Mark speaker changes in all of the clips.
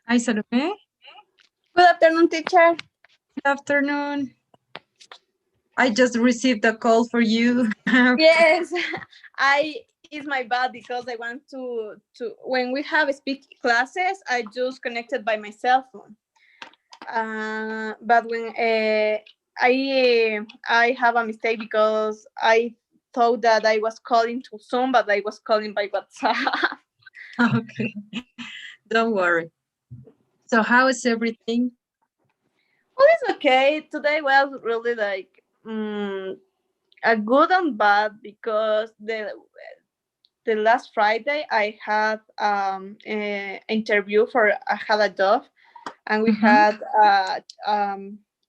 Speaker 1: Hi, Salome.
Speaker 2: Good afternoon, teacher.
Speaker 1: Good afternoon. I just received a call for you.
Speaker 2: Yes, I is my bad because I want to when we have speak classes, I just connected by my cell phone. But when I have a mistake because I thought that I was calling to Zoom, but I was calling by WhatsApp.
Speaker 1: Okay, don't worry. So, how is everything?
Speaker 2: Well, it's okay. Today was really like a good and bad because the last Friday I had an interview for I had a job, and we
Speaker 1: Mm-hmm.
Speaker 2: had a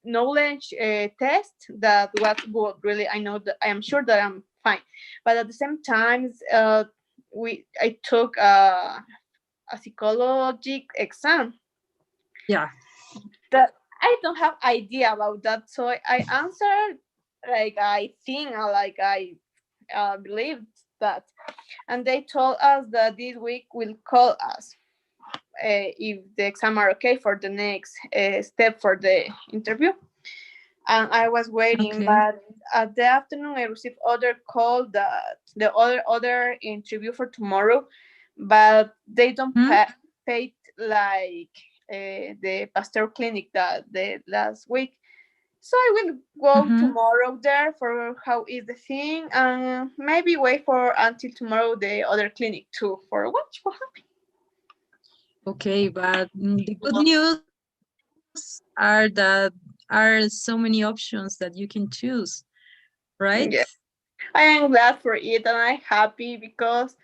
Speaker 2: knowledge test that was good. Really, I know that I am sure that I'm fine, but at the same time, I took a psychology exam
Speaker 1: Yeah.
Speaker 2: that I don't have idea about that, so I answered like I think like I believed that, and they told us that this week will call us if the exam are okay for the next step for the interview. And I was waiting,
Speaker 1: Okay.
Speaker 2: but at the afternoon I received other call that the other interview for tomorrow, but they don't
Speaker 1: Hmm?
Speaker 2: pay like the pasteur clinic that the last week. So I will go
Speaker 1: Mm-hmm.
Speaker 2: tomorrow there for how is the thing, and maybe wait for until tomorrow the other clinic too for what will happen.
Speaker 1: Okay, but the good news are that are so many options that you can choose, right?
Speaker 2: Yeah, I am glad for it and I'm happy because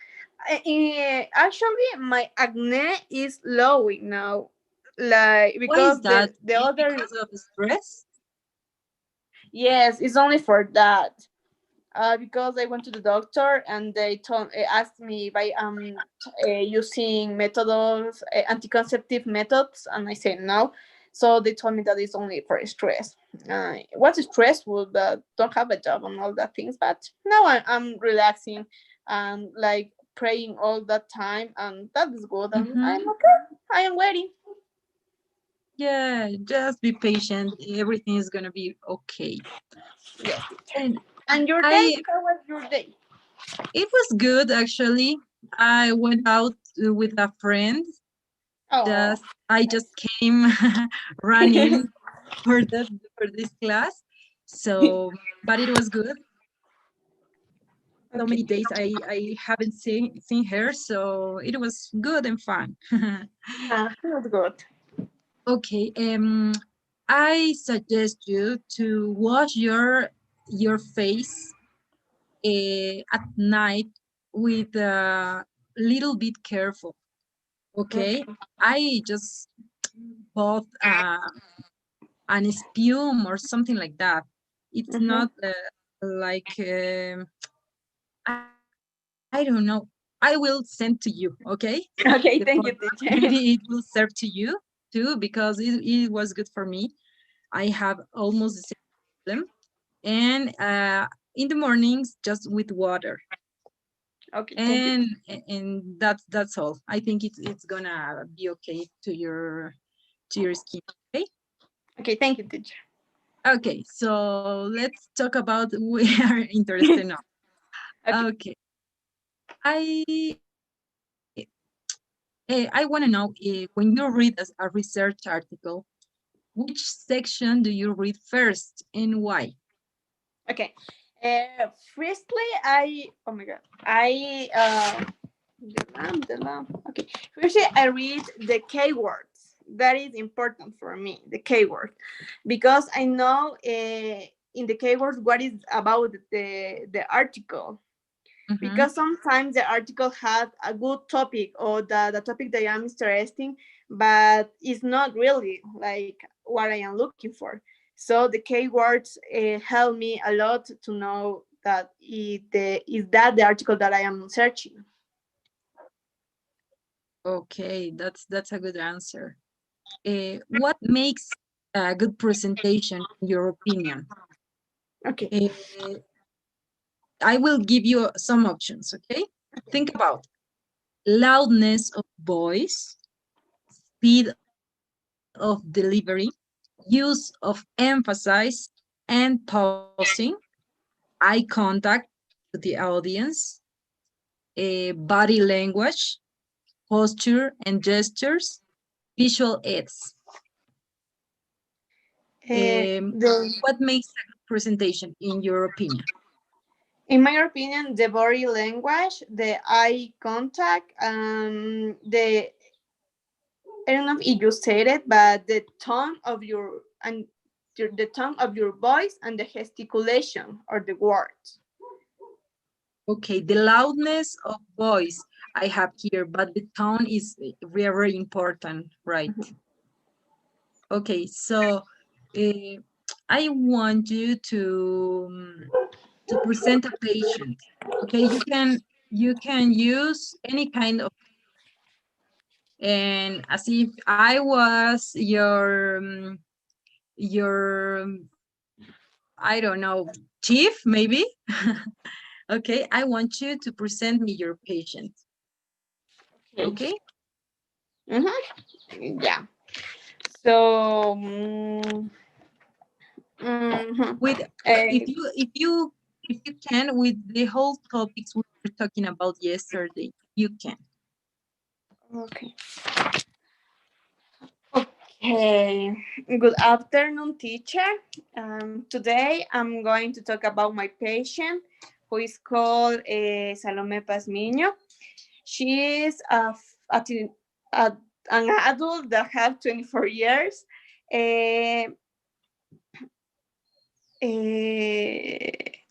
Speaker 2: actually my acne is low now, like
Speaker 1: Why is
Speaker 2: because
Speaker 1: that?
Speaker 2: the
Speaker 1: Is
Speaker 2: other
Speaker 1: because of stress?
Speaker 2: yes, it's only for that. Because I went to the doctor and they asked me if I am using methods, anticonceptive methods, and I said no. So they told me that it's only for stress. What's stressful that don't have a job and all that things, but now I'm relaxing and like praying all that time, and that is good. And
Speaker 1: Mm-hmm.
Speaker 2: I'm okay. I am waiting.
Speaker 1: Yeah, just be patient. Everything is gonna be okay.
Speaker 2: Yes.
Speaker 1: And
Speaker 2: And your day?
Speaker 1: I,
Speaker 2: How was your day?
Speaker 1: it was good actually. I went out with a friend.
Speaker 2: Oh.
Speaker 1: Just I just came running for the for this class. So, but it was good. So
Speaker 2: Okay.
Speaker 1: many days I haven't seen her, so it was good and fun.
Speaker 2: That's good.
Speaker 1: Okay, I suggest you to wash your face at night with a little bit careful. Okay,
Speaker 2: Okay.
Speaker 1: I just bought an spume or something like that. It's
Speaker 2: Mm-hmm.
Speaker 1: not like I don't know. I will send to you. Okay, the photo.
Speaker 2: Okay, thank you,
Speaker 1: Maybe
Speaker 2: teacher.
Speaker 1: it will serve to you too because it was good for me. I have almost the same problem, and in the mornings just with water,
Speaker 2: Okay, thank you.
Speaker 1: and that's all. I think it's gonna be okay to your skin. Okay.
Speaker 2: Okay, thank you, teacher.
Speaker 1: Okay, so let's talk about we are interested now.
Speaker 2: Okay.
Speaker 1: Okay, I I want to know when you read a research article, which section do you read first and why?
Speaker 2: Okay. Firstly, oh my god, the lamp. Okay. Firstly, I read the keywords. That is important for me, the keyword, because I know in the keywords what is about the article.
Speaker 1: Mm-hmm.
Speaker 2: Because sometimes the article has a good topic or the topic that I'm interested, but it's not really like what I am looking for. So the keywords help me a lot to know that is that the article that I am searching.
Speaker 1: Okay, that's a good answer. What makes a good presentation in your opinion?
Speaker 2: Okay.
Speaker 1: Uh, I will give you some options. Okay, think about. loudness of voice, speed of delivery, use of emphasis and pausing, eye contact to the audience, body language, posture and gestures, visual aids.
Speaker 2: The
Speaker 1: What makes a good presentation, in your opinion?
Speaker 2: In my opinion, the body language, the eye contact, the I don't know if you said it, but the tone of your and the tone of your voice and the gesticulation or the words.
Speaker 1: Okay, the loudness of voice I have here, but the tone is very important, right? Okay, so uh, I want you to present a patient. Okay, you can use any kind of, and as if I was your I don't know, chief maybe. Okay, I want you to present me your patient.
Speaker 2: Okay.
Speaker 1: Okay,
Speaker 2: Yeah. So.
Speaker 1: with
Speaker 2: Uh,
Speaker 1: if you can, with the whole topics we were talking about yesterday, you can.
Speaker 2: okay. Okay. Good afternoon, teacher. Today I'm going to talk about my patient, who is called Salome Pazmiño. She is an adult that have 24 years. Uh,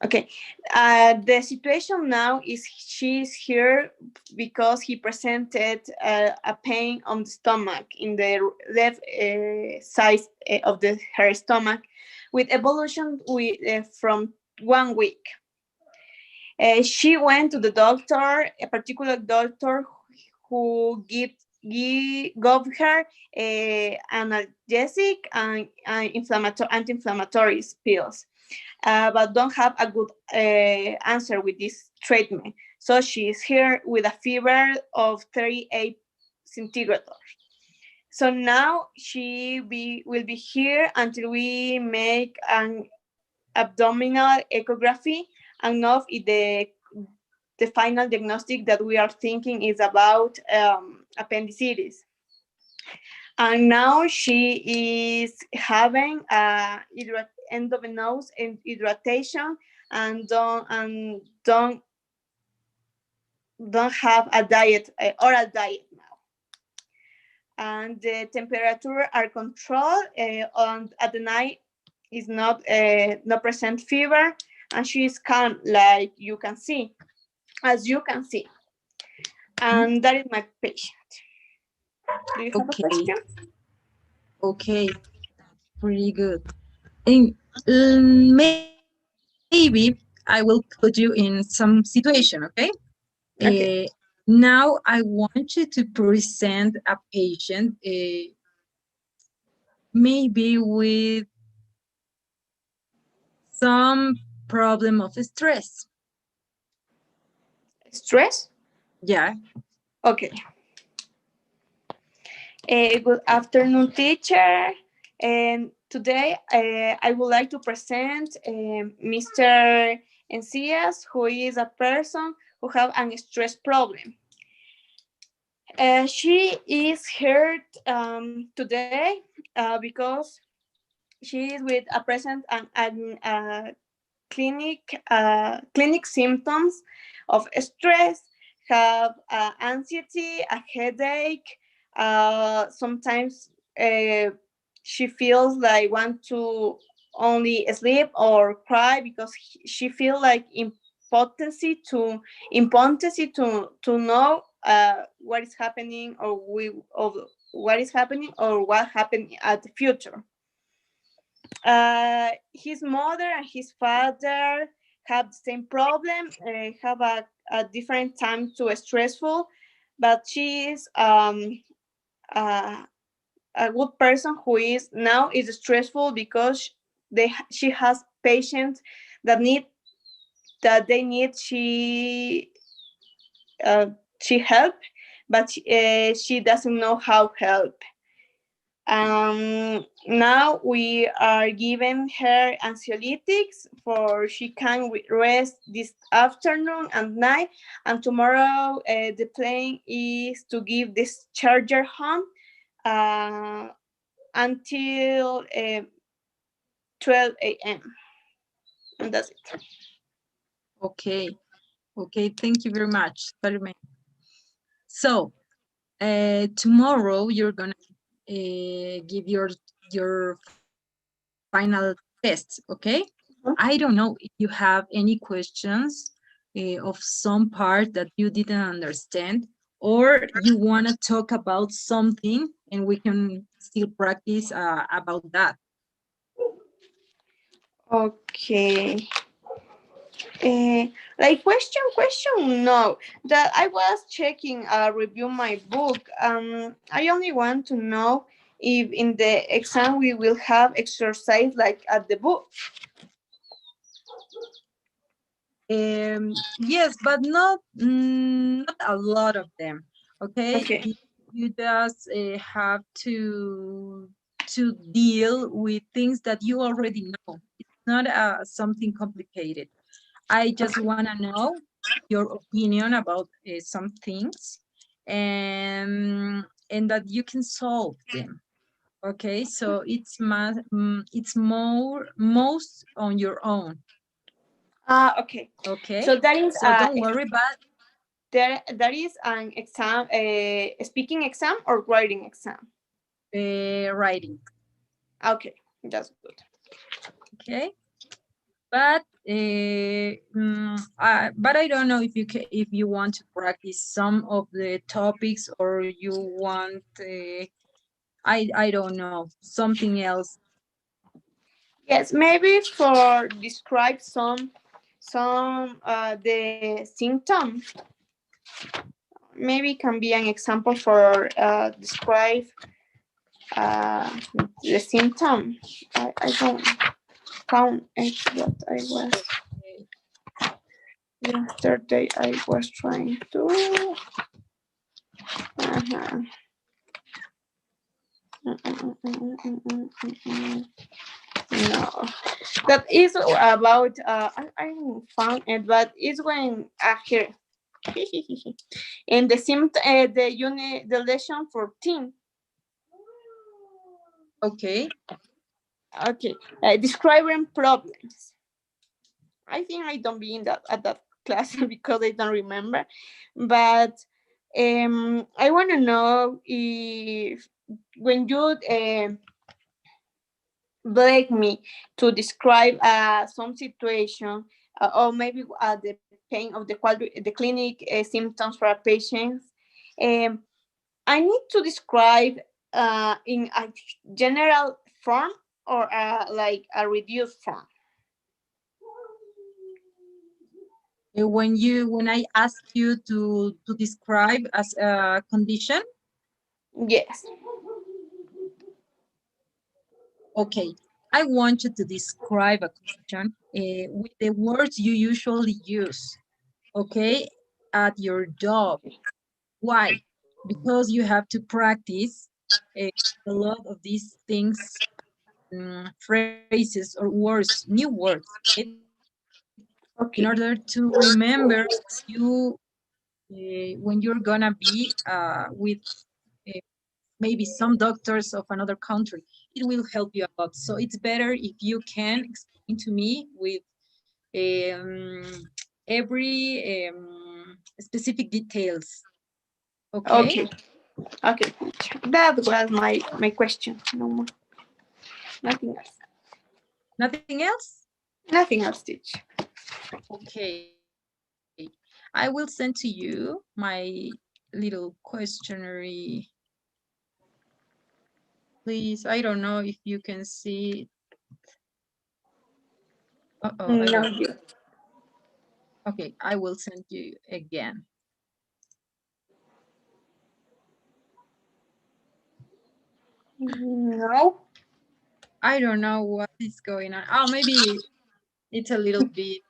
Speaker 2: okay. The situation now is she's here because he presented a pain on the stomach in the left side of her stomach with evolution from 1 week. She went to the doctor, a particular doctor who gave her analgesic and anti-inflammatory pills, but don't have a good answer with this treatment. So she is here with a fever of 38 centigrade. So now will be here until we make an abdominal ecography and know if the final diagnostic that we are thinking is about appendicitis. And now she is having endovenous hydration and don't have a diet, oral diet now. And the temperature are controlled at the night is not no present fever, and she is calm, like you can see, as you can see. And that is my patient. Do you have a
Speaker 1: Okay,
Speaker 2: question?
Speaker 1: okay, pretty good. And maybe I will put you in some situation, okay? Uh,
Speaker 2: Okay.
Speaker 1: Now I want you to present a patient, maybe with some problem of stress.
Speaker 2: Stress?
Speaker 1: Yeah.
Speaker 2: Okay. Good afternoon, teacher. And today I would like to present Mr. Encinas, who is a person who have a stress problem. She is here today because she is with a present clinic symptoms of stress, have anxiety, a headache. Sometimes she feels like want to only sleep or cry because she feels like impotency to know what is happening or what is happening or what happened at the future. His mother and his father have the same problem, have a different time to stressful, but she is uh, a good person who is now is stressful because she has patients that need that they need uh, she help, but she doesn't know how help. Now we are giving her anxiolytics for she can rest this afternoon and night. And tomorrow, the plan is to give this charger home uh, until 12 a.m. And that's it.
Speaker 1: Okay. Okay. Thank you very much, Carmen. So, tomorrow you're gonna give your final test, okay? I don't know if you have any questions of some part that you didn't understand, or you want to talk about something and we can still practice about that.
Speaker 2: Okay. Like question, no. That I was checking, review my book. I only want to know if in the exam we will have exercise like at the book.
Speaker 1: Yes, but not a lot of them. Okay,
Speaker 2: Okay.
Speaker 1: you just have to deal with things that you already know. It's not something complicated. I just
Speaker 2: Okay.
Speaker 1: want to know your opinion about some things, and that you can solve them. Okay, so it's more most on your own.
Speaker 2: Okay.
Speaker 1: Okay,
Speaker 2: So that is
Speaker 1: so don't worry, but
Speaker 2: there is an exam, a speaking exam or writing exam.
Speaker 1: writing.
Speaker 2: Okay, that's good.
Speaker 1: Okay, but but I don't know if if you want to practice some of the topics, or you want I don't know, something else.
Speaker 2: Yes, maybe for describe some the symptom. Maybe can be an example for describe uh, the symptom. I don't found it what I was
Speaker 1: Okay.
Speaker 2: yesterday. I was trying to. Uh-huh. No, that is about. I found it, but it's when here in the the unit the lesson 14.
Speaker 1: Okay.
Speaker 2: Okay, describing problems. I think I don't be in that at that class because I don't remember. But I want to know if when you beg me to describe some situation, or maybe the pain of the clinic symptoms for a patient, um, I need to describe in a general form or like a reduced form.
Speaker 1: When I ask you to describe as a condition,
Speaker 2: Yes.
Speaker 1: okay, I want you to describe a condition with the words you usually use, okay, at your job. Why? Because you have to practice uh, a lot of these things, phrases or words, new words, right? In order to
Speaker 2: Okay.
Speaker 1: remember you when you're gonna be with uh, maybe some doctors of another country. It will help you a lot. So it's better if you can explain to me with every specific details. Okay?
Speaker 2: Okay. Okay. That was my question. No more. Nothing else.
Speaker 1: Nothing else?
Speaker 2: Nothing else, teach.
Speaker 1: Okay. I will send to you my little questionnaire. Please, I don't know if you can see. Uh-oh, I
Speaker 2: No.
Speaker 1: don't. Okay, I will send you again.
Speaker 2: No.
Speaker 1: I don't know what is going on. Oh, maybe it's a little bit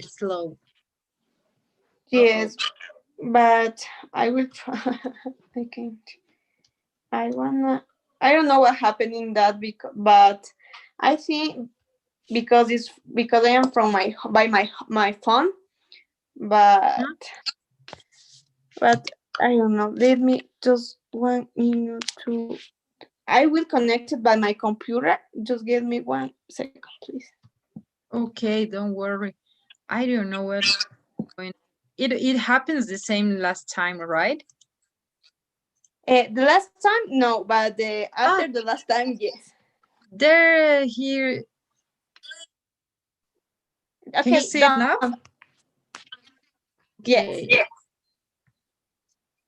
Speaker 1: slow. Uh-oh.
Speaker 2: Yes. but I will try. I can't. I wanna. I don't know what happened in that, but I think because I am from my phone, but
Speaker 1: Mhm.
Speaker 2: but I don't know. Let me just 1 minute to. I will connect it by my computer. Just give me 1 second, please.
Speaker 1: Okay, don't worry. I don't know what's going. It happens the same last time, right?
Speaker 2: The last time, no, but after
Speaker 1: Ah,
Speaker 2: the last time, yes.
Speaker 1: there here. Can you
Speaker 2: Okay,
Speaker 1: see it
Speaker 2: done.
Speaker 1: now?
Speaker 2: Yes,
Speaker 1: Okay.
Speaker 2: yes,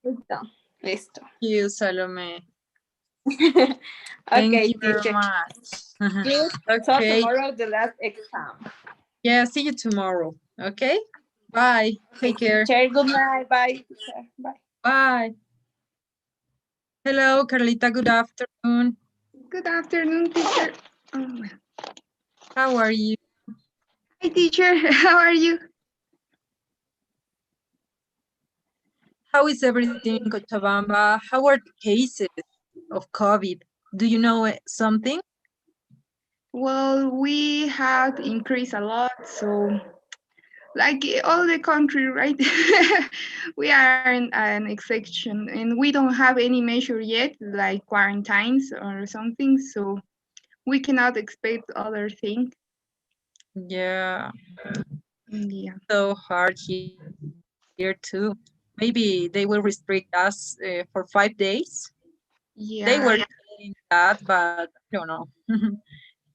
Speaker 2: it's done. Listo.
Speaker 1: You, Salome. Thank
Speaker 2: Okay,
Speaker 1: you very
Speaker 2: teacher.
Speaker 1: much.
Speaker 2: Please talk
Speaker 1: Okay.
Speaker 2: tomorrow the last exam.
Speaker 1: Yeah, see you tomorrow. Okay. Bye.
Speaker 2: Okay,
Speaker 1: Take care.
Speaker 2: teacher. Good night. Bye, teacher. Bye.
Speaker 1: Bye. Hello, Carlita. Good afternoon.
Speaker 3: Good afternoon, teacher. Oh,
Speaker 1: How are you?
Speaker 3: hi, teacher. How are you?
Speaker 1: How is everything in Cochabamba? How are the cases of COVID? Do you know something?
Speaker 3: Well, we have increased a lot, so like all the country, right? We are an exception, and we don't have any measure yet, like quarantines or something. So we cannot expect other thing.
Speaker 1: Yeah,
Speaker 3: Yeah,
Speaker 1: so hard here too. Maybe they will restrict us for 5 days. They were
Speaker 3: yeah,
Speaker 1: telling that, but I don't know.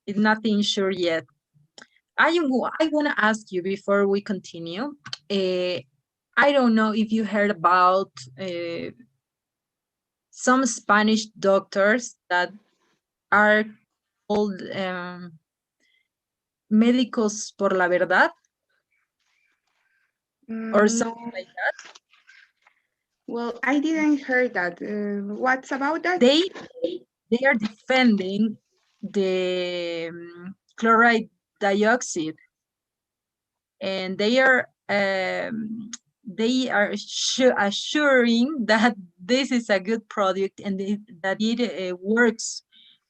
Speaker 1: It's nothing sure yet. I want to ask you before we continue. Uh, I don't know if you heard about some Spanish doctors that are called médicos por la verdad or
Speaker 3: no.
Speaker 1: something like that.
Speaker 3: Well, I didn't hear that. What's about that?
Speaker 1: They they are defending the chloride dioxide, and they are assuring that this is a good product and that it works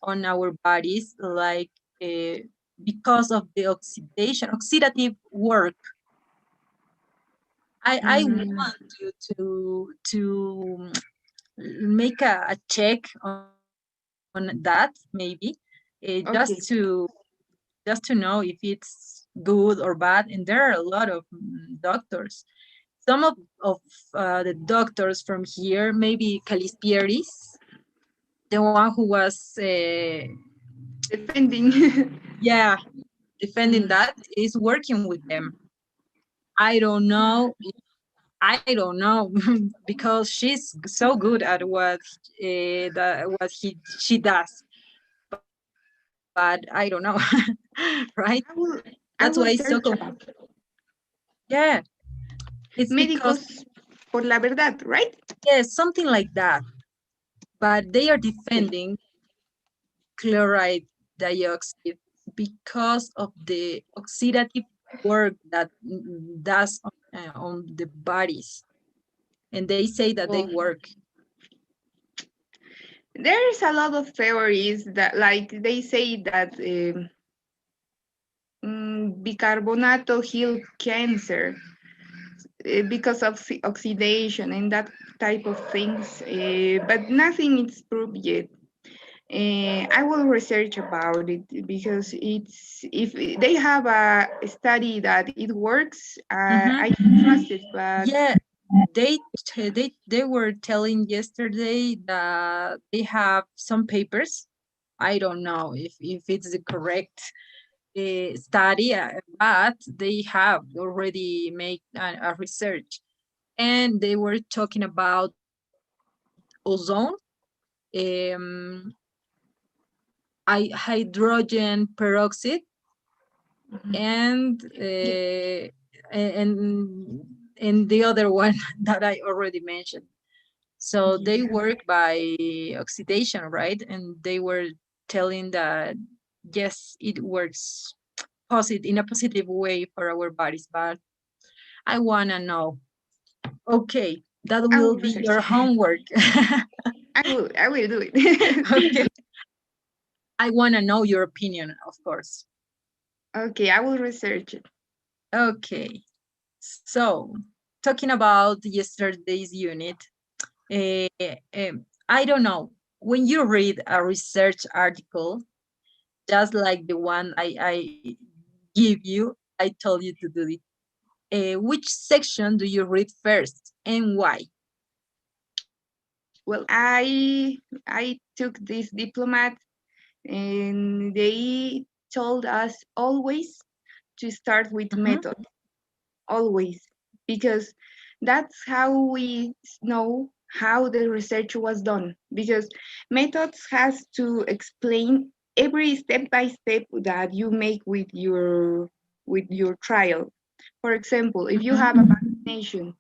Speaker 1: on our bodies, like uh, because of the oxidative work. I
Speaker 3: Mm,
Speaker 1: want to make a check on that, maybe,
Speaker 3: okay.
Speaker 1: just to know if it's good or bad. And there are a lot of doctors. Some of the doctors from here, maybe Calispieris, the one who was,
Speaker 3: Defending.
Speaker 1: yeah, defending
Speaker 3: Mm,
Speaker 1: that, is working with them. I don't know. I don't know because she's so good at what she does, but I don't know, right?
Speaker 3: I will
Speaker 1: That's why
Speaker 3: I
Speaker 1: it's so
Speaker 3: will search about
Speaker 1: yeah. It's because
Speaker 3: médicos por la verdad, right?
Speaker 1: yes, something like that. But they are defending chloride dioxide because of the oxidative work that does on the bodies, and they say that they
Speaker 3: Well,
Speaker 1: work.
Speaker 3: there's a lot of theories that, like, they say that bicarbonato heal cancer because of oxidation and that type of things, but nothing is proved yet. I will research about it because it's if they have a study that it works,
Speaker 1: Mhm.
Speaker 3: I can trust it. But
Speaker 1: Yeah, they were telling yesterday that they have some papers. I don't know if it's the correct study, but they have already made a research, and they were talking about ozone, um, hydrogen peroxide, and
Speaker 3: yeah,
Speaker 1: and the other one that I already mentioned. So they
Speaker 3: yeah.
Speaker 1: work by oxidation, right? And they were telling that yes, it works positive in a positive way for our bodies. But I wanna know. Okay, that
Speaker 3: I
Speaker 1: will
Speaker 3: will
Speaker 1: be
Speaker 3: research.
Speaker 1: your homework.
Speaker 3: I will do it.
Speaker 1: Okay, I want to know your opinion, of course.
Speaker 3: Okay, I will research it.
Speaker 1: Okay, so talking about yesterday's unit, I don't know, when you read a research article, just like the one I give you, I told you to do it. Which section do you read first and why?
Speaker 3: Well, I took this diplomat, and they told us always to start with
Speaker 1: Mhm.
Speaker 3: method, always, because that's how we know how the research was done. Because methods has to explain every step by step that you make with your trial. For example, if you
Speaker 1: Mhm.
Speaker 3: have a vaccination,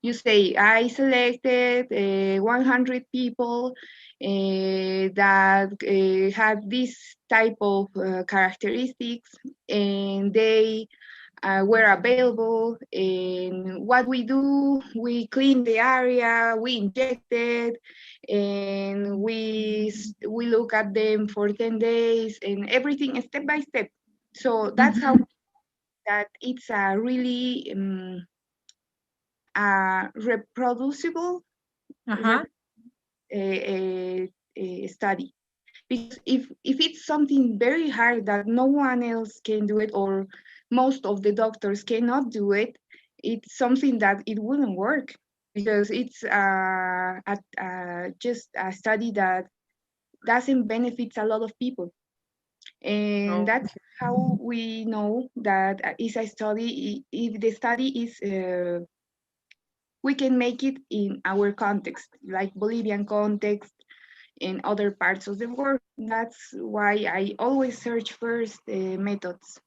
Speaker 3: you say, I selected 100 people that had this type of characteristics, and they were available. And what we do, we clean the area, we inject it, and we look at them for 10 days and everything step by step. So that's how
Speaker 1: Mhm.
Speaker 3: that it's a really reproducible
Speaker 1: Uh-huh.
Speaker 3: study. Because if it's something very hard that no one else can do it, or most of the doctors cannot do it, it's something that it wouldn't work, because it's just a study that doesn't benefit a lot of people. And that's
Speaker 1: Okay.
Speaker 3: how we know that is a study. If the study is we can make it in our context, like Bolivian context in other parts of the world. That's why I always search first methods.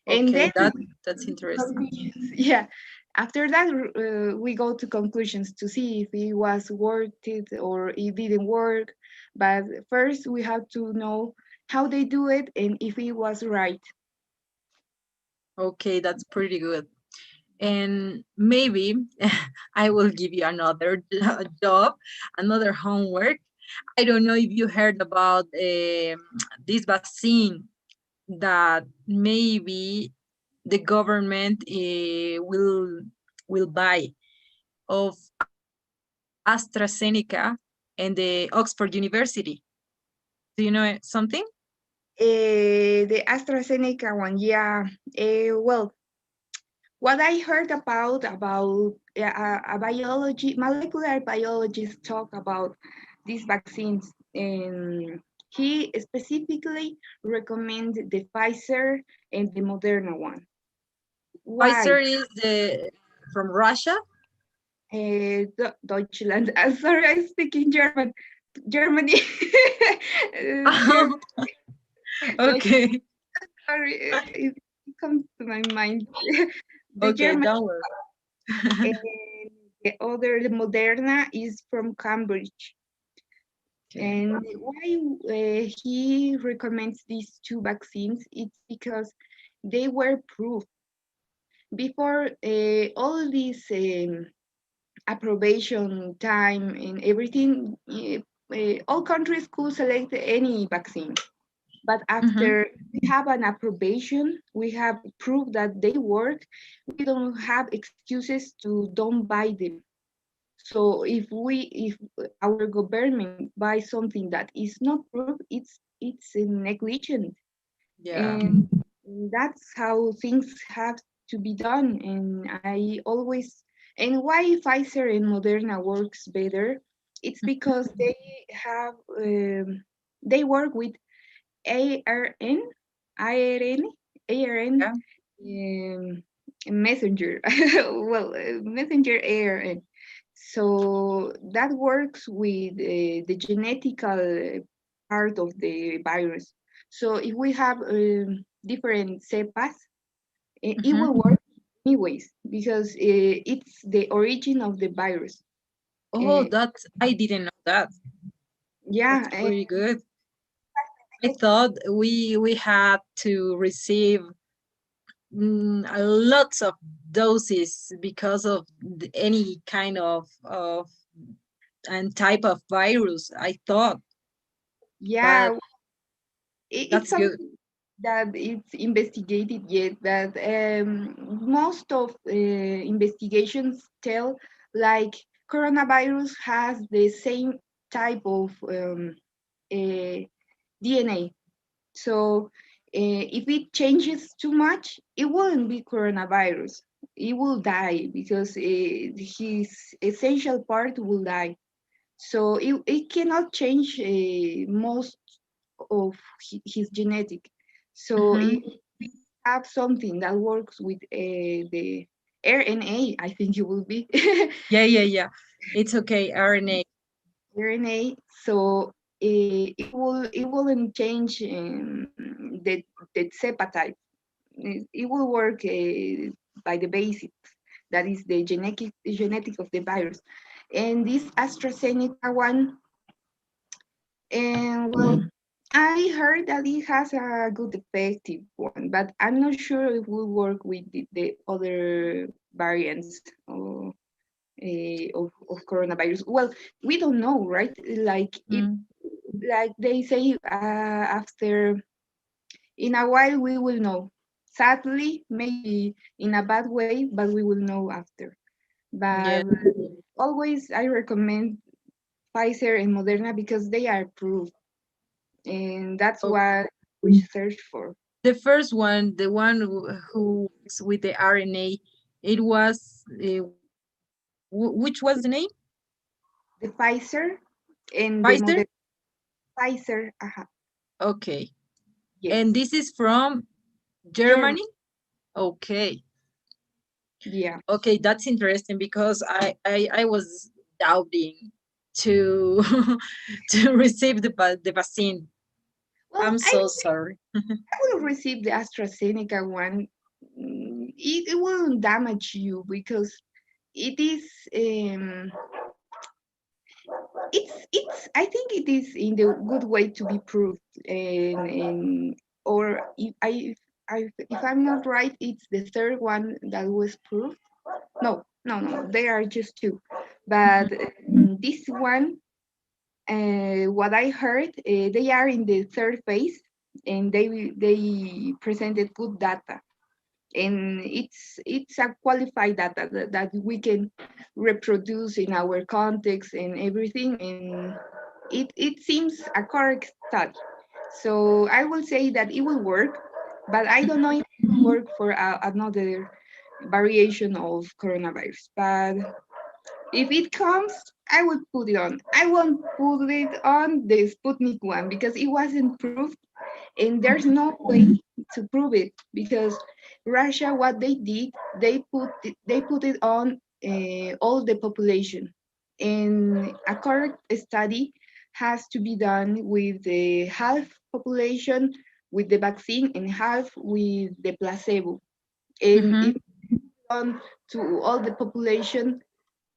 Speaker 3: And
Speaker 1: Okay,
Speaker 3: then
Speaker 1: that's interesting.
Speaker 3: conclusions. Yeah. After that, we go to conclusions to see if it was worth it or it didn't work. But first, we have to know how they do it and if it was right.
Speaker 1: Okay, that's pretty good. And maybe I will give you another job, another homework. I don't know if you heard about this vaccine that maybe the government will buy of AstraZeneca and the Oxford University. Do you know something?
Speaker 3: The AstraZeneca one, yeah. Well, what I heard about a biology molecular biologist talk about these vaccines, and he specifically recommended the Pfizer and the Moderna one. Why?
Speaker 1: Pfizer is the from Russia.
Speaker 3: Deutschland. Sorry, I speak in German. Germany. Germany.
Speaker 1: Okay.
Speaker 3: Sorry, it comes to my mind. The
Speaker 1: Okay,
Speaker 3: German.
Speaker 1: don't worry.
Speaker 3: And the other, the Moderna, is from Cambridge.
Speaker 1: Okay.
Speaker 3: And why he recommends these two vaccines? It's because they were proved before all this approbation time and everything. All countries could select any vaccine, but
Speaker 1: Mhm.
Speaker 3: after we have an approbation, we have proof that they work. We don't have excuses to don't buy them. So if our government buys something that is not proved, it's negligent,
Speaker 1: Yeah.
Speaker 3: and that's how things have to be done. And I always and why Pfizer and Moderna works better? It's because have they work with ARN, ARN, ARN
Speaker 1: Yeah.
Speaker 3: um, messenger. Well, messenger ARN. So that works with the genetical part of the virus. So if we have different cepas, it
Speaker 1: Mhm.
Speaker 3: will work anyways because it's the origin of the virus.
Speaker 1: Oh,
Speaker 3: Uh,
Speaker 1: that's I didn't know that. That's
Speaker 3: yeah,
Speaker 1: pretty good. I thought we had to receive lots of doses because of any kind of and type of virus, I thought, but
Speaker 3: Yeah, it's
Speaker 1: that's good.
Speaker 3: something that it's investigated yet, but most of investigations tell like coronavirus has the same type of DNA. So if it changes too much, it wouldn't be coronavirus. It will die because his essential part will die. So it cannot change most of his genetic. So
Speaker 1: Hmm.
Speaker 3: if we have something that works with the RNA, I think it will be
Speaker 1: Yeah, yeah, yeah. It's okay. RNA.
Speaker 3: RNA. So it wouldn't change the sepatype. It will work by the basics. That is the genetic of the virus. And this AstraZeneca one, and well, I heard that it has a good effective one, but I'm not sure if it will work with the other variants of coronavirus. Well, we don't know, right?
Speaker 1: Mm.
Speaker 3: Like they say, after in a while we will know. Sadly, maybe in a bad way, but we will know after.
Speaker 1: Yeah.
Speaker 3: But always, I recommend Pfizer and Moderna because they are approved, and that's
Speaker 1: Oh,
Speaker 3: what we search for.
Speaker 1: the first one, the one who was with the RNA, it was which was the name?
Speaker 3: The Pfizer and the
Speaker 1: Pfizer.
Speaker 3: Moderna. Pfizer,
Speaker 1: Okay, and
Speaker 3: yes,
Speaker 1: this is from
Speaker 3: German,
Speaker 1: Germany. Okay,
Speaker 3: yeah.
Speaker 1: okay, that's interesting because I was doubting to to receive the vaccine.
Speaker 3: Well,
Speaker 1: I'm so sorry.
Speaker 3: I will receive the AstraZeneca one. It won't damage you because it is it's I think it is in the good way to be proved, and or if I'm not right, it's the third one that was proved. No, there are just two, but this one, what I heard, they are in the third phase, and they presented good data, and it's a qualified data that we can reproduce in our context and everything, and it seems a correct study. So I will say that it will work, but I don't know if it will work for another variation of coronavirus. But if it comes, I will put it on. I won't put it on the Sputnik one because it wasn't proved, and there's no way to prove it because Russia, what they did, they put it on all the population, and a correct study has to be done with the half population with the vaccine and half with the placebo. And
Speaker 1: Hmm.
Speaker 3: if done to all the population,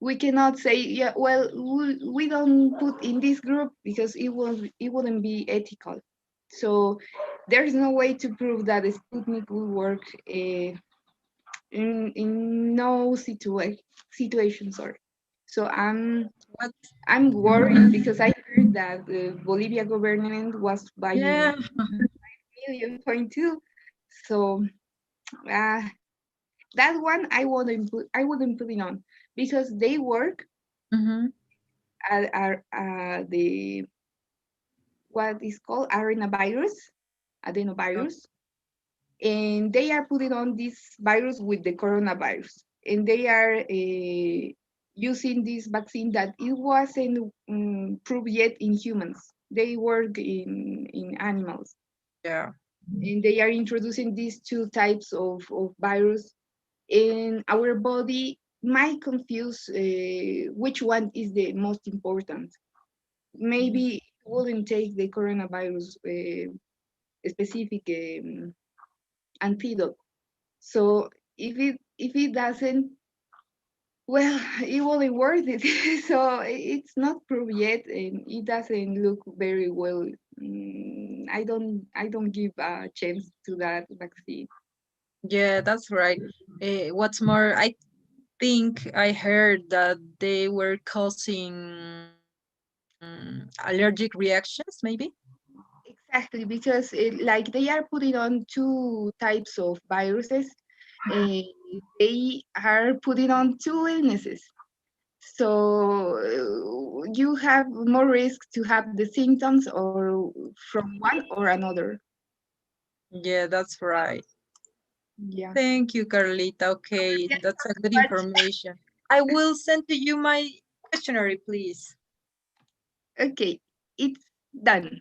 Speaker 3: we cannot say, yeah, well, we don't put in this group because it wouldn't be ethical. So there's no way to prove that Sputnik will work in no situation. Sorry. So
Speaker 1: What?
Speaker 3: I'm worried because I heard that the Bolivia government was buying
Speaker 1: Yeah.
Speaker 3: 1.2 million. So uh, that one I wouldn't put it on because they work
Speaker 1: Hmm.
Speaker 3: are the what is called adenovirus, and they are putting on this virus with the coronavirus, and they are using this vaccine that it wasn't proved yet in humans. They work in animals,
Speaker 1: Yeah.
Speaker 3: and they are introducing these two types of virus, and our body might confuse which one is the most important. Maybe it wouldn't take the coronavirus specific antidote. So if it doesn't, well, it won't worth it. So it's not proved yet, and it doesn't look very well. I don't give a chance to that vaccine.
Speaker 1: Yeah, that's right. What's more, I think I heard that they were causing allergic reactions, maybe.
Speaker 3: Exactly, because like they are putting on two types of viruses. Uh, they are putting on two illnesses. So you have more risk to have the symptoms or from one or another.
Speaker 1: Yeah, that's right.
Speaker 3: Yeah.
Speaker 1: Thank you, Carlita. Okay,
Speaker 3: Yes,
Speaker 1: that's a good
Speaker 3: but
Speaker 1: information. I will send to you my questionnaire, please.
Speaker 3: okay, it's done.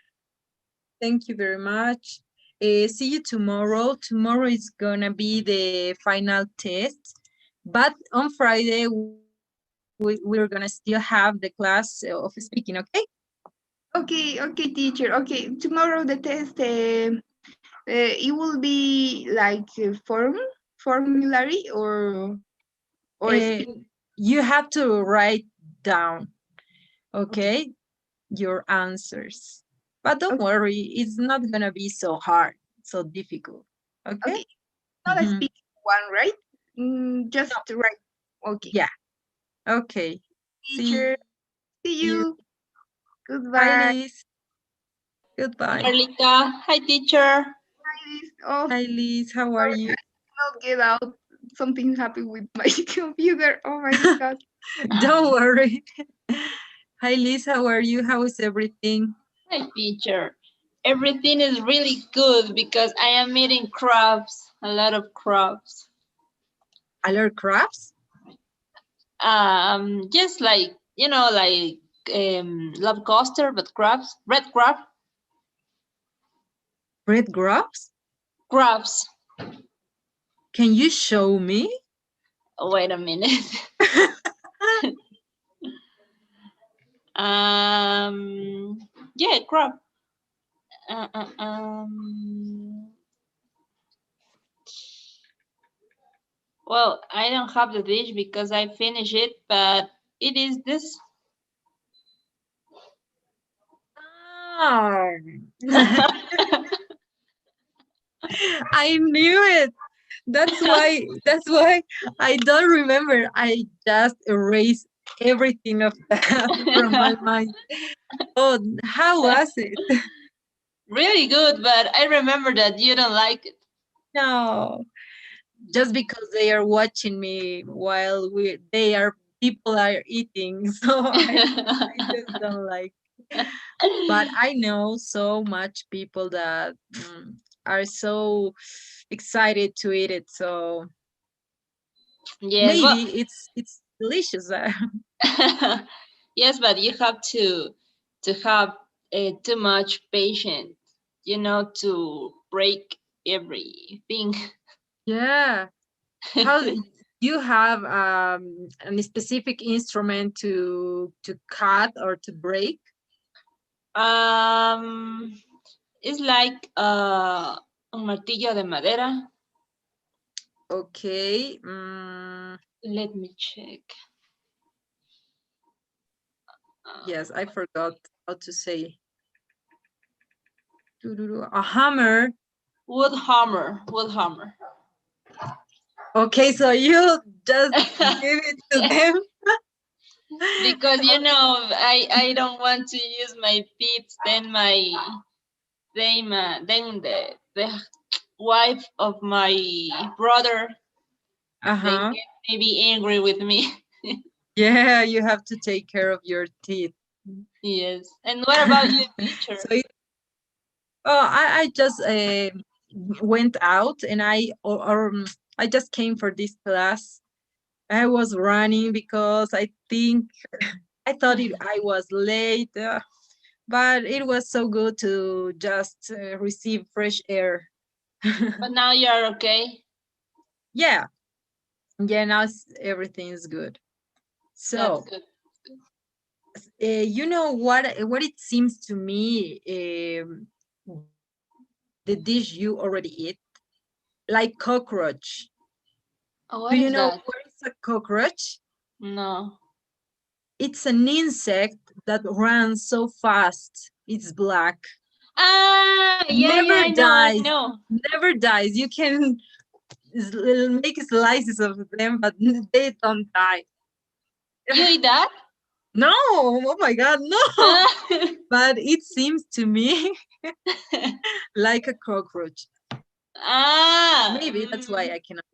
Speaker 1: Thank you very much. See you tomorrow. Tomorrow is gonna be the final test, but on Friday we're gonna still have the class of speaking. Okay?
Speaker 3: Okay, teacher. Okay, tomorrow the test. It will be like formulary or
Speaker 1: Uh,
Speaker 3: speak.
Speaker 1: you have to write down,
Speaker 3: Okay,
Speaker 1: okay, your answers. But don't
Speaker 3: okay,
Speaker 1: worry, it's not gonna be so hard, so difficult. Okay?
Speaker 3: okay. Not a
Speaker 1: Mhm.
Speaker 3: speak one, right? Just
Speaker 1: No,
Speaker 3: right. Okay,
Speaker 1: yeah. Okay. See
Speaker 3: teacher. See
Speaker 1: you.
Speaker 3: you.
Speaker 1: Hi,
Speaker 3: Goodbye.
Speaker 1: Liz. Goodbye.
Speaker 2: Carlita, hi teacher.
Speaker 3: Liz. Oh,
Speaker 1: Hi, Liz. How are
Speaker 3: sorry,
Speaker 1: you?
Speaker 3: I cannot get out. Something happened with my computer. Oh my god.
Speaker 1: Don't worry. Hi, Liz. How are you? How is everything?
Speaker 2: Hi teacher. Everything is really good because I am eating crabs, a lot of crabs.
Speaker 1: Alert crabs?
Speaker 2: Just like like lobster, but crabs, red crab,
Speaker 1: Red grubs?
Speaker 2: crabs.
Speaker 1: Can you show me?
Speaker 2: Wait a minute. Yeah, crab. Uh, uh, um, well, I don't have the dish because I finished it, but it is this.
Speaker 1: Ah. I knew it. That's why I don't remember. I just erased everything of that from my mind. Oh, how was it?
Speaker 2: Really good, but I remember that you don't like it.
Speaker 1: No, just because they are watching me while they are people are eating, so I just don't like. But I know so much people that are so excited to eat it. So
Speaker 2: Yes, well,
Speaker 1: maybe it's delicious.
Speaker 2: yes, but you have to have too much patience, to break everything.
Speaker 1: Yeah. How you have a specific instrument to cut or to break?
Speaker 2: um, it's like un martillo de madera.
Speaker 1: Okay.
Speaker 2: Let me check.
Speaker 1: Yes, I forgot how to say. A hammer.
Speaker 2: Wood hammer, wood hammer.
Speaker 1: Okay, so you just give it to them.
Speaker 2: Because I don't want to use my feet. Then the wife of my brother, they
Speaker 1: Uh-huh.
Speaker 2: get maybe angry with me.
Speaker 1: Yeah, you have to take care of your teeth.
Speaker 2: Yes. And what about you, teacher?
Speaker 1: So oh, I just went out and I just came for this class. I was running because I think I thought I was late, but it was so good to just receive fresh air.
Speaker 2: But now you're okay.
Speaker 1: Yeah, yeah. Now everything is good.
Speaker 2: That's
Speaker 1: So,
Speaker 2: good.
Speaker 1: you know what it seems to me, the dish you already eat, like cockroach. Do
Speaker 2: Oh,
Speaker 1: you
Speaker 2: what
Speaker 1: know
Speaker 2: is
Speaker 1: what
Speaker 2: that?
Speaker 1: is a cockroach?
Speaker 2: No.
Speaker 1: It's an insect that runs so fast. It's black.
Speaker 2: Ah, yeah,
Speaker 1: Never
Speaker 2: I
Speaker 1: dies.
Speaker 2: know.
Speaker 1: Never dies. You can. make slices of them, but they don't die.
Speaker 2: You eat that?
Speaker 1: No, oh my God, no. But it seems to me like a cockroach.
Speaker 2: Ah.
Speaker 1: Maybe that's why I cannot.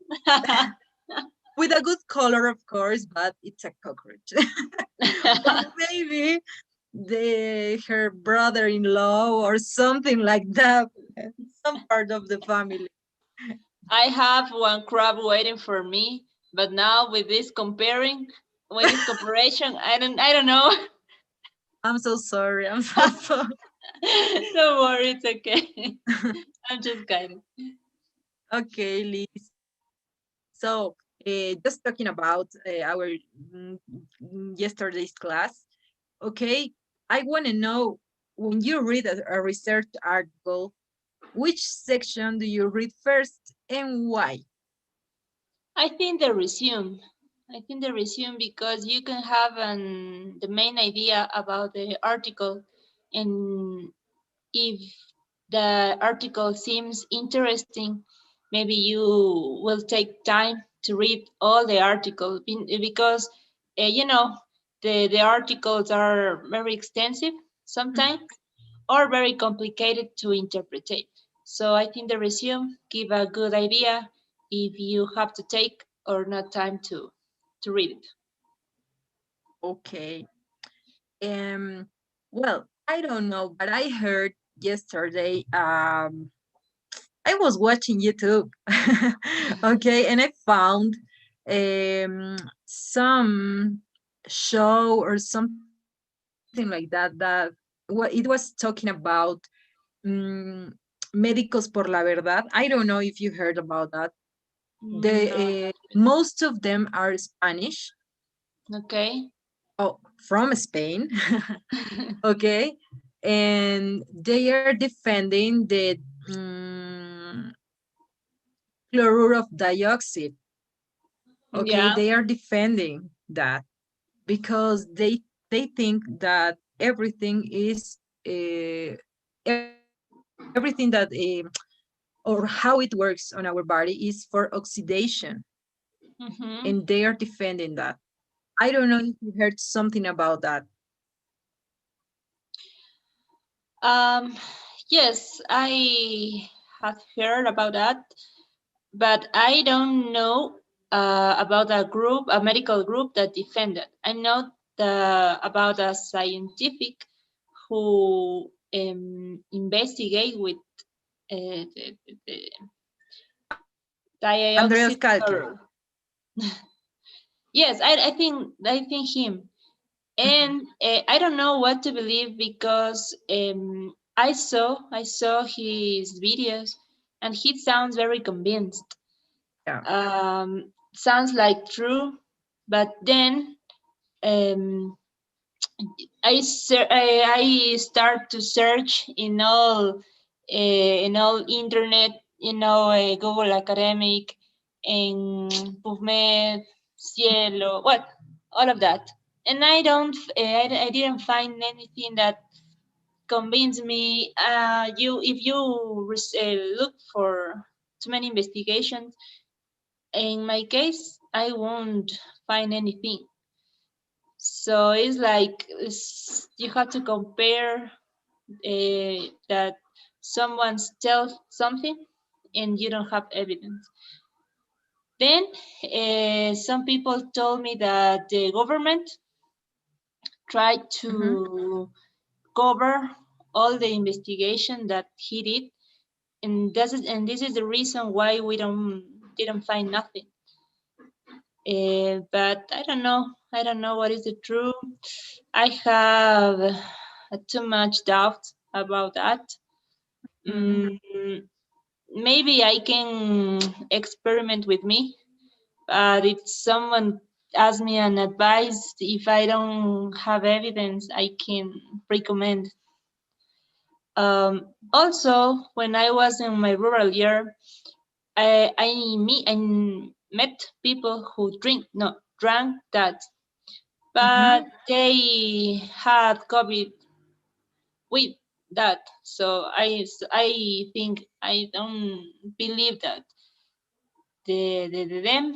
Speaker 1: With a good color, of course, but it's a cockroach. Or maybe her brother-in-law or something like that. Some part of the family.
Speaker 2: I have one crab waiting for me, but now with this comparison, I don't know.
Speaker 1: I'm so sorry. I'm so sorry.
Speaker 2: Don't worry, it's okay. I'm just kidding.
Speaker 1: Okay, Liz. So, just talking about our yesterday's class. Okay, I want to know when you read a research article, which section do you read first and why?
Speaker 2: I think the resume. I think the resume because you can have the main idea about the article, and if the article seems interesting, maybe you will take time to read all the article because the articles are very extensive sometimes or very complicated to interpret. So I think the resume give a good idea if you have to take or not time to read it.
Speaker 1: Okay. Well, I don't know, but I heard yesterday, I was watching YouTube, okay, and I found some show or something like that it was talking about um, Médicos por la Verdad. I don't know if you heard about that.
Speaker 2: No.
Speaker 1: Most of them are Spanish,
Speaker 2: Okay.
Speaker 1: oh, from Spain, okay, and they are defending the um, chlorure of dioxide. Okay,
Speaker 2: Yeah.
Speaker 1: they are defending that because they think that everything is everything that or how it works on our body is for oxidation, and
Speaker 2: Hmm.
Speaker 1: they are defending that. I don't know if you heard something about that.
Speaker 2: Um, yes, I have heard about that, but I don't know about a medical group that defended. I know about a scientific who investigate with the
Speaker 1: Andreas
Speaker 2: dioxide
Speaker 1: Kalki.
Speaker 2: chloride. Yes, I think him. And I don't know what to believe because I saw his videos and he sounds very convinced.
Speaker 1: Yeah.
Speaker 2: Sounds like true, but then um, I start to search in all internet, Google Academic, in PubMed, Cielo, what, all of that, and I didn't find anything that convinced me. If you look for too many investigations, in my case, I won't find anything. So it's like you have to compare that someone tells something and you don't have evidence. Then some people told me that the government tried
Speaker 1: Mhm.
Speaker 2: to cover all the investigation that he did, and this is the reason why we didn't find nothing. But I don't know. I don't know what is the truth. I have too much doubt about that.
Speaker 1: Mhm.
Speaker 2: Mm, maybe I can experiment with me, but if someone asks me an advice, if I don't have evidence, I can recommend. Also, when I was in my rural year, I met people who drank that, but
Speaker 1: Mhm.
Speaker 2: they had COVID with that. So I think I don't believe that the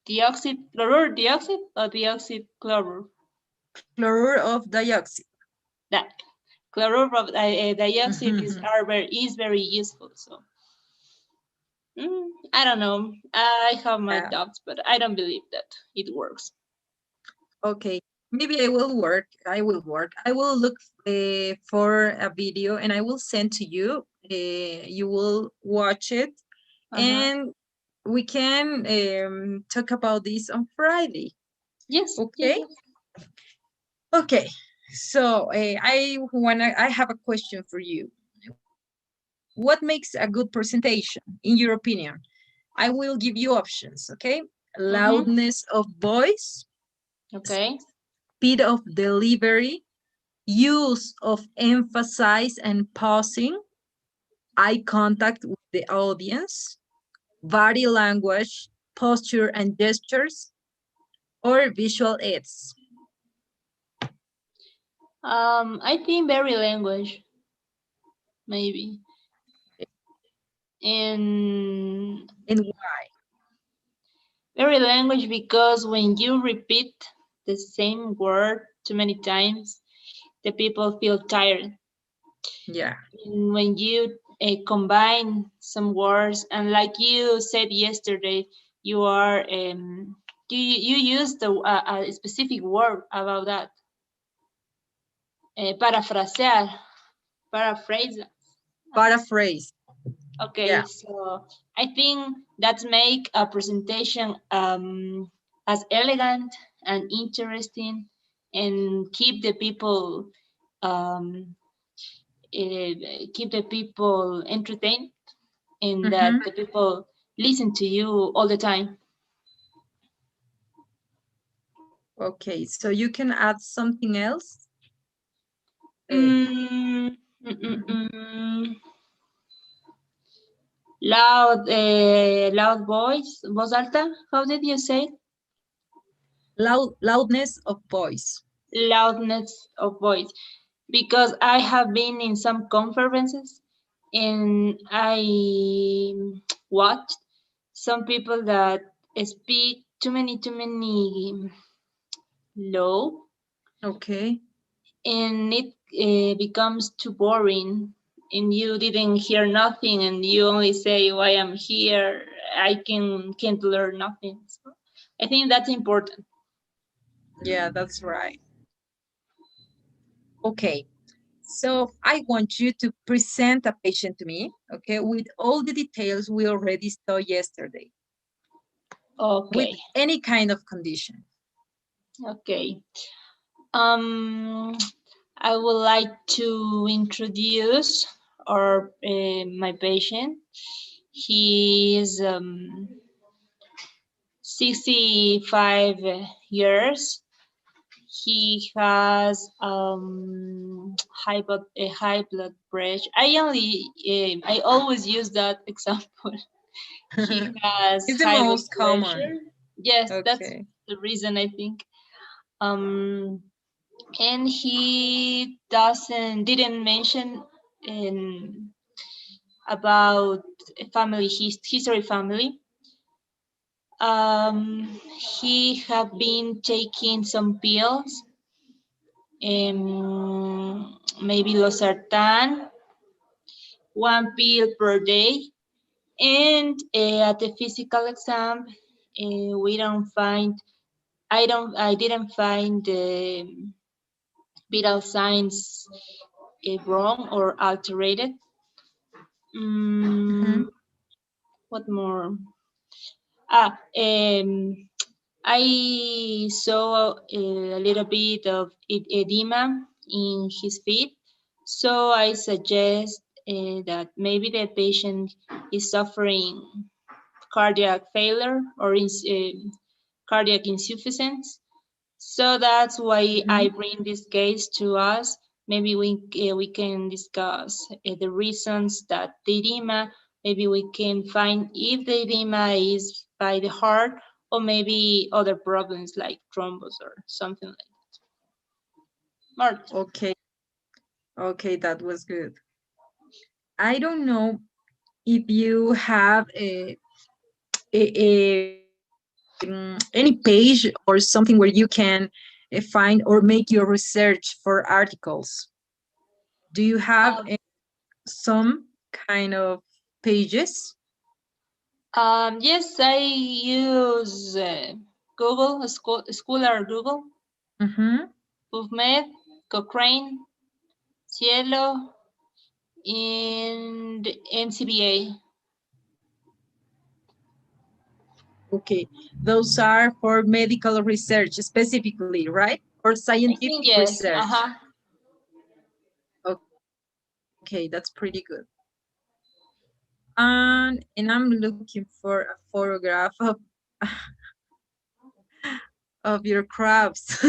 Speaker 2: dioxide, chlorure dioxide or dioxide chlorure?
Speaker 1: Chlorure of dioxide.
Speaker 2: That chlorure of dioxide is very useful. So I don't know. I have my
Speaker 1: Yeah.
Speaker 2: doubts, but I don't believe that it works.
Speaker 1: Okay, maybe I will work. I will work. I will look for a video and I will send to you. You will watch it, and we can talk about this on Friday.
Speaker 2: Yes.
Speaker 1: Okay.
Speaker 2: Yes.
Speaker 1: Okay. So I have a question for you. What makes a good presentation, in your opinion? I will give you options. Okay. Loudness of voice,
Speaker 2: Okay.
Speaker 1: speed of delivery, use of emphasis and pausing, eye contact with the audience, body language, posture and gestures, or visual aids.
Speaker 2: I think very language maybe, and
Speaker 1: And why?
Speaker 2: very language because when you repeat the same word too many times, the people feel tired.
Speaker 1: Yeah.
Speaker 2: And when you combine some words, and like you said yesterday, you are you use a specific word about that. Parafrasear, paraphrase.
Speaker 1: Paraphrase.
Speaker 2: Okay,
Speaker 1: Yeah.
Speaker 2: so I think that make a presentation as elegant and interesting, and um, keep the people entertained, and that
Speaker 1: Mm-hmm.
Speaker 2: the people listen to you all the time.
Speaker 1: Okay, so you can add something else. Eh,
Speaker 2: Mm, mm, mm, mm. Loud voice, voz alta. How did you say it?
Speaker 1: loudness of voice.
Speaker 2: Loudness of voice, because I have been in some conferences and I watched some people that speak too many low,
Speaker 1: Okay.
Speaker 2: and it becomes too boring, and you didn't hear nothing, and you only say why I'm here. I can't learn nothing. So I think that's important.
Speaker 1: Yeah, that's right. Okay. So I want you to present a patient to me, okay, with all the details we already saw yesterday, with
Speaker 2: Okay.
Speaker 1: any kind of condition.
Speaker 2: Okay. Um, I would like to introduce my patient. He is 65 years. He has high blood pressure. I always use that example. He has
Speaker 1: It's the
Speaker 2: high blood
Speaker 1: most
Speaker 2: pressure.
Speaker 1: common.
Speaker 2: Yes, that's
Speaker 1: Okay.
Speaker 2: the reason I think. Um, and he didn't mention in about a history family. He have been taking some pills, maybe losartan, one pill per day, and at the physical exam, we don't find. I didn't find the vital signs wrong or alterated.
Speaker 1: Mhm.
Speaker 2: Mm, what more? Ah, I saw a little bit of edema in his feet, so I suggest that maybe the patient is suffering cardiac failure or cardiac insufficiency. So that's why I
Speaker 1: Mhm.
Speaker 2: bring this case to us. Maybe we can discuss the reasons that the edema. Maybe we can find if the edema is by the heart or maybe other problems like thrombus or something like that. Mart.
Speaker 1: Okay. Okay, that was good. I don't know if you have any page or something where you can find or make your research for articles? Do you have
Speaker 4: Um,
Speaker 1: some kind of pages?
Speaker 4: yes, I use Google, Scholar Google,
Speaker 1: Mm-hmm.
Speaker 4: PubMed, Cochrane, Cielo, and NCBA.
Speaker 1: Okay, those are for medical research specifically, right? Or
Speaker 4: I think
Speaker 1: scientific
Speaker 4: yes.
Speaker 1: research.
Speaker 4: Uh-huh.
Speaker 1: Okay, that's pretty good. And I'm looking for a photograph of your crabs.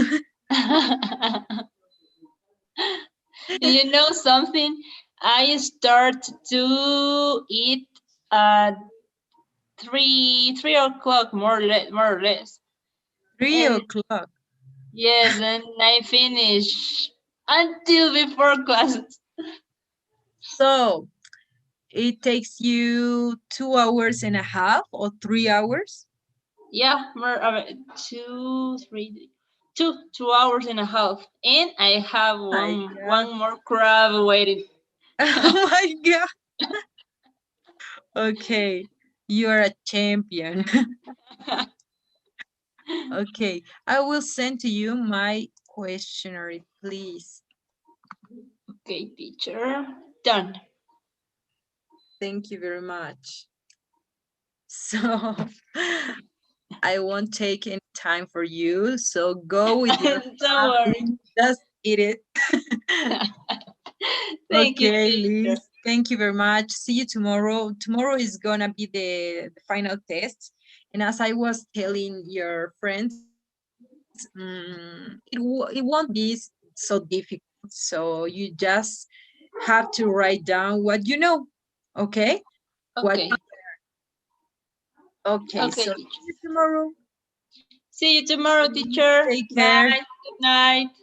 Speaker 4: You know something? I start to eat at 3 o'clock, more or less.
Speaker 1: 3
Speaker 4: And
Speaker 1: o'clock.
Speaker 4: yes, and I finish until before classes.
Speaker 1: So it takes you 2 hours and a half or 3 hours?
Speaker 4: Yeah, more two 2 hours and a half, and I have
Speaker 1: My God.
Speaker 4: one more crab waiting.
Speaker 1: Oh my God. Okay, you are a champion. Okay, I will send to you my questionnaire, please.
Speaker 4: Okay, teacher, done.
Speaker 1: Thank you very much. So I won't take any time for you. So go with your
Speaker 4: Don't worry.
Speaker 1: just eat it.
Speaker 4: Thank you,
Speaker 1: Okay,
Speaker 4: teacher.
Speaker 1: Liz. Thank you very much. See you tomorrow. Tomorrow is gonna be the final test. And as I was telling your friends, it won't be so difficult. So you just have to write down what you know. Okay? What
Speaker 4: Okay,
Speaker 1: you okay,
Speaker 4: okay,
Speaker 1: so
Speaker 4: teacher.
Speaker 1: see you tomorrow.
Speaker 4: See you tomorrow, teacher.
Speaker 1: Take care.
Speaker 4: Bye. Good night.